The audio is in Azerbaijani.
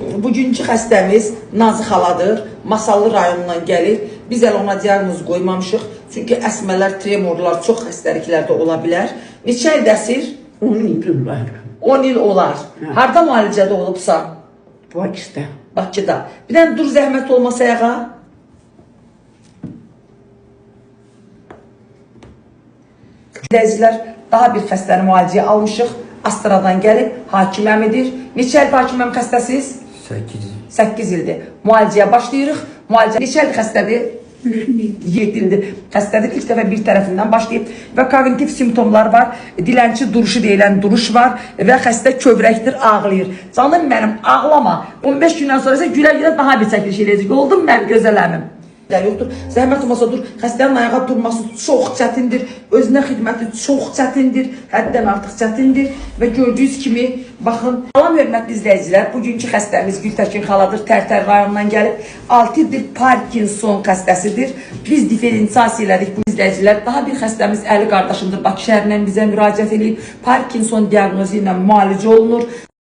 Bugünkü xəstəmiz Nazı xaladır, Masallı rayonundan gəlir. Biz hələ ona diaqnoz qoymamışıq. Çünki əsmələr, tremorlar çox xəstəliklərdə ola bilər. Neçə ildəsir? 10 il var. 10 il olar. Harda müalicədə olubsa? Bakıda. Bakıda. Bir dənə dur zəhmət olmasa ayağa. İzləyicilər, daha bir xəstəni müalicəyə almışıq. Astradan gəlib, Hakim əmidir. Neçə ildir Hakim əmi xəstəsiz? 8 ildir. Müalicəyə başlayırıq. Müalicə neçə ildir xəstədir? 7 ildir xəstədir. İlk dəfə bir tərəfindən başlayıb və kognitiv simptomlar var. Dilənçi duruşu deyilən duruş var və xəstə kövrəkdir, ağlayır. Canım mənim, ağlama. 15 gündən sonra isə gülə-gülə daha bir çəkiliş eləyəcək. Oldu mu mənim gözəl əmim? Yoxdur. Zəhmət olmasa dur. Xəstənin ayağa durması çox çətindir. Özünə xidməti çox çətindir. Həddən artıq çətindir. Və gördüyünüz kimi, baxın, salam hörmətli izləyicilər, bugünkü xəstəmiz Gültəkin xaladır. Tərtər rayonundan gəlib. 6 ildir Parkinson xəstəsidir. Biz diferensiasiya elədik bu izləyicilər. Daha bir xəstəmiz Əli qardaşımdır. Bakı şəhərindən bizə müraciət edib. Parkinson diaqnozu ilə müalicə olunur.